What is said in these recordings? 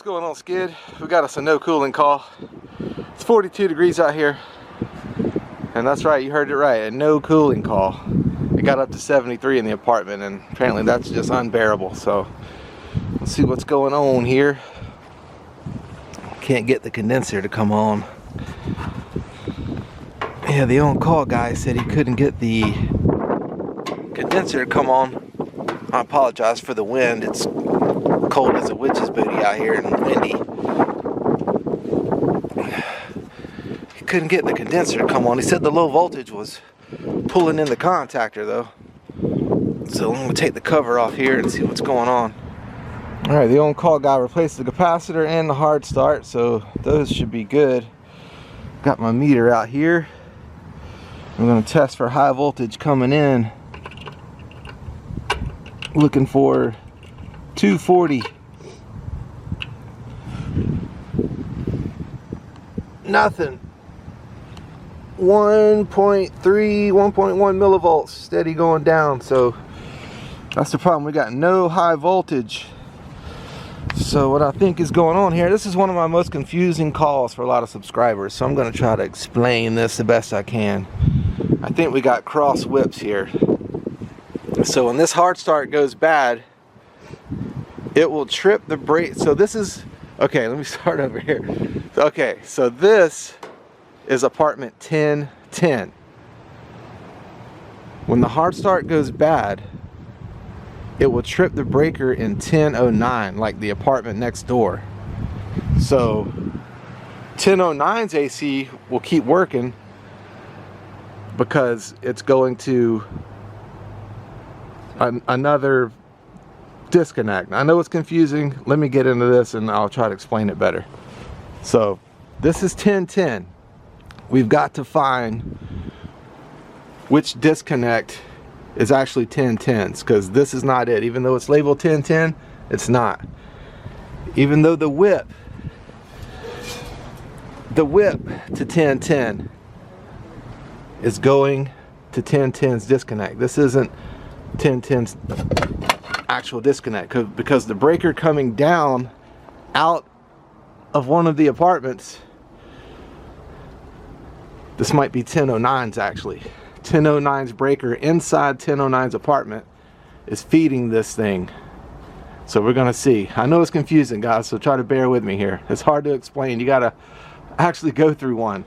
What's going on, Skid? We got us a no cooling call. It's 42 degrees out here, and that's right, you heard it right, a no cooling call. It got up to 73 in the apartment, and apparently that's just unbearable. So let's see what's going on here. Can't get the condenser to come on. Yeah, the on-call guy said he couldn't get the condenser to come on. I apologize for the wind. It's cold as a witch's booty out here and windy. He couldn't get the condenser to come on. He said the low voltage was pulling in the contactor though. So I'm going to take the cover off here and see what's going on. Alright, the on-call guy replaced the capacitor and the hard start, so those should be good. Got my meter out here. I'm going to test for high voltage coming in. Looking for 240. Nothing. 1.3, 1.1 millivolts, steady going down. So that's the problem. We got no high voltage. So what I think is going on here, this is one of my most confusing calls for a lot of subscribers. So I'm going to try to explain this the best I can. I think we got cross whips here. So when this hard start goes bad, it will trip the brake. So this is, okay, let me start over here. Okay, so this is apartment 1010. When the hard start goes bad, it will trip the breaker in 1009, like the apartment next door. So 1009's AC will keep working because it's going to another disconnect. I know it's confusing. Let me get into this and I'll try to explain it better. So this is 1010. We've got to find which disconnect is actually 1010's, because this is not it. Even though it's labeled 1010, it's not. Even though the whip to 1010 is going to 1010's disconnect. This isn't 1010's actual disconnect, because the breaker coming down out of one of the apartments, this might be 1009's actually. 1009's breaker inside 1009's apartment is feeding this thing. So we're gonna see. I know it's confusing, guys, so try to bear with me here. It's hard to explain. You gotta actually go through one.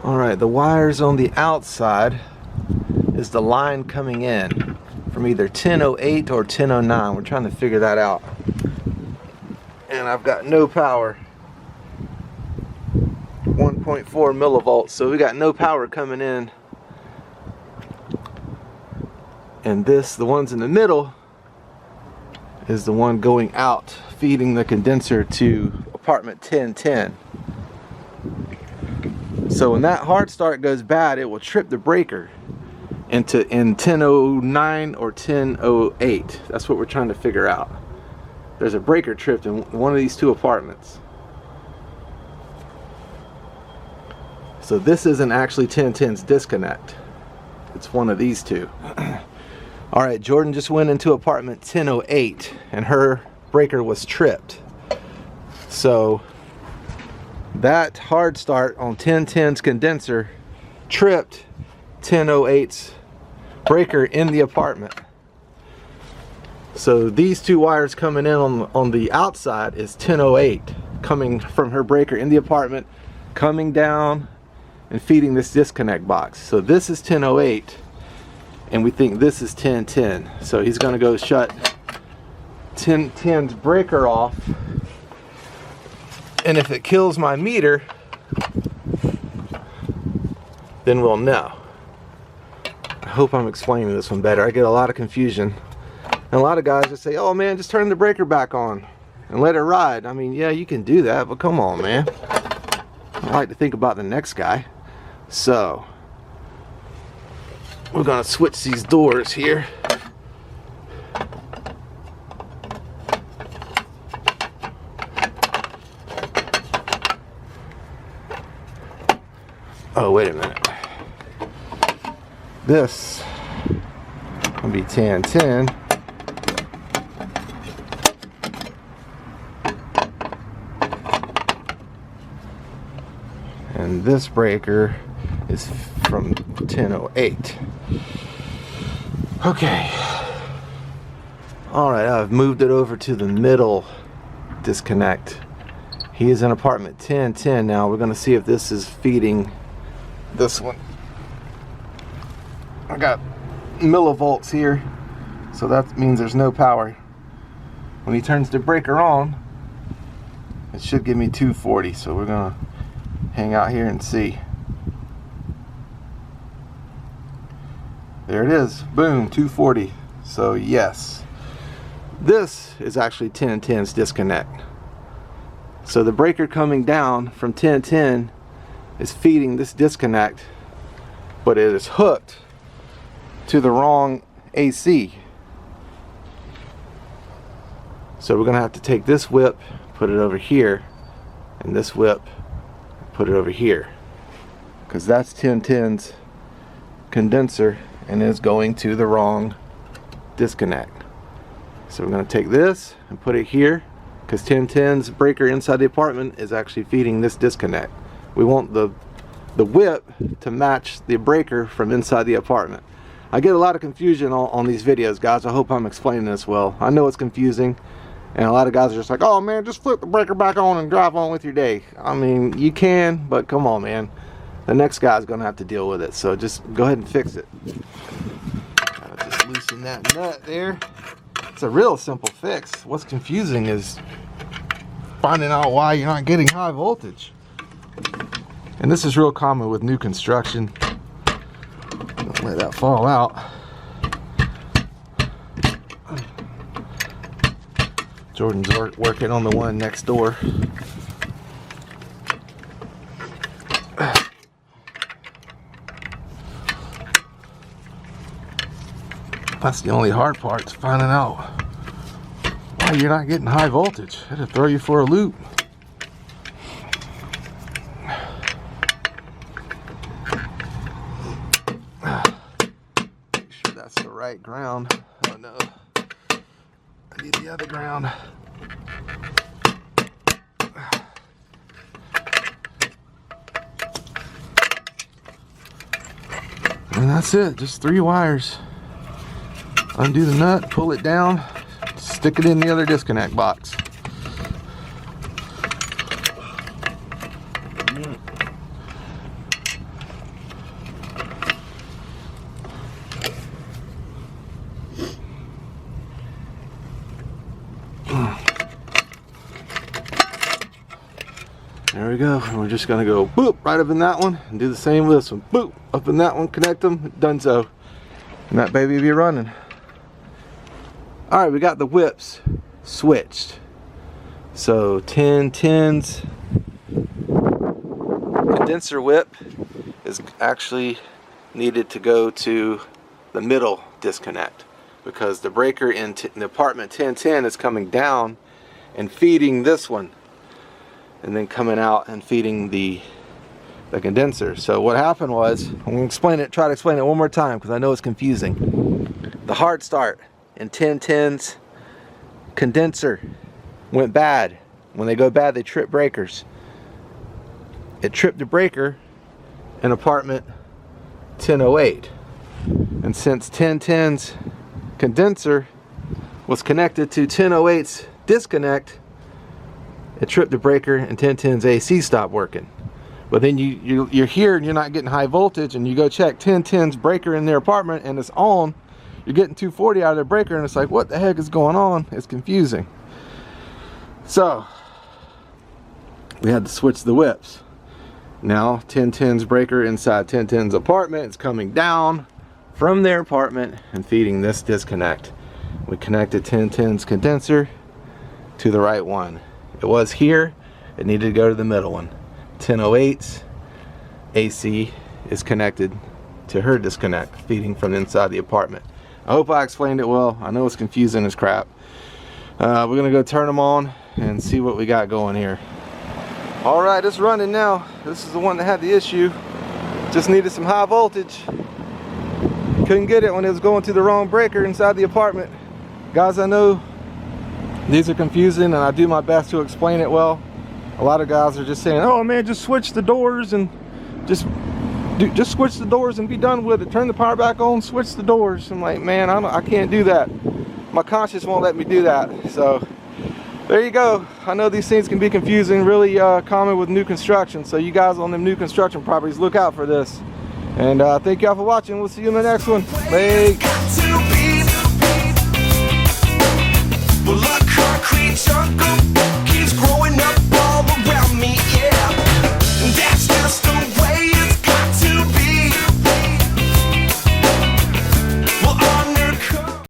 All right, the wires on the outside is the line coming in from either 1008 or 1009. We're trying to figure that out. And I've got no power. 1.4 millivolts, so we got no power coming in. And this, the ones in the middle, is the one going out, feeding the condenser to apartment 1010. So when that hard start goes bad, it will trip the breaker in 1009 or 1008. That's what we're trying to figure out. There's a breaker tripped in one of these two apartments. So this isn't actually 1010's disconnect. It's one of these two. All right, Jordan just went into apartment 1008 and her breaker was tripped. So that hard start on 1010's condenser tripped 1008's breaker in the apartment. So these two wires coming in on the outside is 1008 coming from her breaker in the apartment, coming down and feeding this disconnect box. So this is 1008 and we think this is 1010. So he's gonna go shut 1010's breaker off, and if it kills my meter, then we'll know. I hope I'm explaining this one better. I get a lot of confusion. And a lot of guys just say, oh man, just turn the breaker back on and let it ride. I mean, yeah, you can do that, but come on, man. I like to think about the next guy. So we're gonna switch these doors here. Oh, wait a minute. This will be 1010. and this breaker is from 1008. Okay. Alright, I've moved it over to the middle disconnect. He is in apartment 1010 now. We're going to see if this is feeding this one. I got millivolts here, so that means there's no power. When he turns the breaker on, it should give me 240, so we're going to hang out here and see. There it is. Boom, 240. So yes. This is actually 1010's disconnect. So the breaker coming down from 1010 is feeding this disconnect, but it is hooked to the wrong AC. So we're gonna have to take this whip, put it over here, and this whip, put it over here, because that's 1010's condenser and is going to the wrong disconnect. So we're going to take this and put it here, because 1010's breaker inside the apartment is actually feeding this disconnect. We want the whip to match the breaker from inside the apartment. I get a lot of confusion on these videos, guys. I hope I'm explaining this well. I know it's confusing, and a lot of guys are just like, oh man, just flip the breaker back on and drive on with your day. I mean, you can, but come on, man. The next guy's going to have to deal with it, so just go ahead and fix it. Gotta just loosen that nut there. It's a real simple fix. What's confusing is finding out why you're not getting high voltage. And this is real common with new construction. Don't let that fall out. Jordan's working on the one next door. That's the only hard part, is finding out why you're not getting high voltage. It'll throw you for a loop. Make sure that's the right ground. Oh no, I need the other ground. And that's it, just 3 wires. Undo the nut, pull it down, stick it in the other disconnect box. There we go. And we're just gonna go boop right up in that one and do the same with this one. Boop up in that one, connect them, done so. And that baby will be running. Alright, we got the whips switched. So 1010's condenser whip is actually needed to go to the middle disconnect, because the breaker in the apartment 1010 is coming down and feeding this one, and then coming out and feeding the condenser. So what happened was, I'm going to explain it, try to explain it one more time because I know it's confusing. The hard start in 1010's condenser went bad. When they go bad, they trip breakers. It tripped the breaker in apartment 1008. And since 1010's condenser was connected to 1008's disconnect, it tripped the breaker and 1010's AC stopped working. But then you're here and you're not getting high voltage, and you go check 1010's breaker in their apartment and it's on. You're getting 240 out of their breaker, and it's like, what the heck is going on? It's confusing. So we had to switch the whips. Now 1010's breaker inside 1010's apartment is coming down from their apartment and feeding this disconnect. We connected 1010's condenser to the right one. It was here, it needed to go to the middle one. 1008's AC is connected to her disconnect, feeding from inside the apartment. I hope I explained it well. I know it's confusing as crap. We're gonna go turn them on and see what we got going here. All right, it's running now. This is the one that had the issue. Just needed some high voltage. Couldn't get it when it was going to the wrong breaker inside the apartment. Guys, I know these are confusing, and I do my best to explain it well. A lot of guys are just saying, oh man, just switch the doors and just switch the doors and be done with it. Turn the power back on, switch the doors. I'm like, man, I can't do that. My conscience won't let me do that. So there you go. I know these things can be confusing, really common with new construction. So you guys on them new construction properties, look out for this. And thank y'all for watching. We'll see you in the next one. Bye.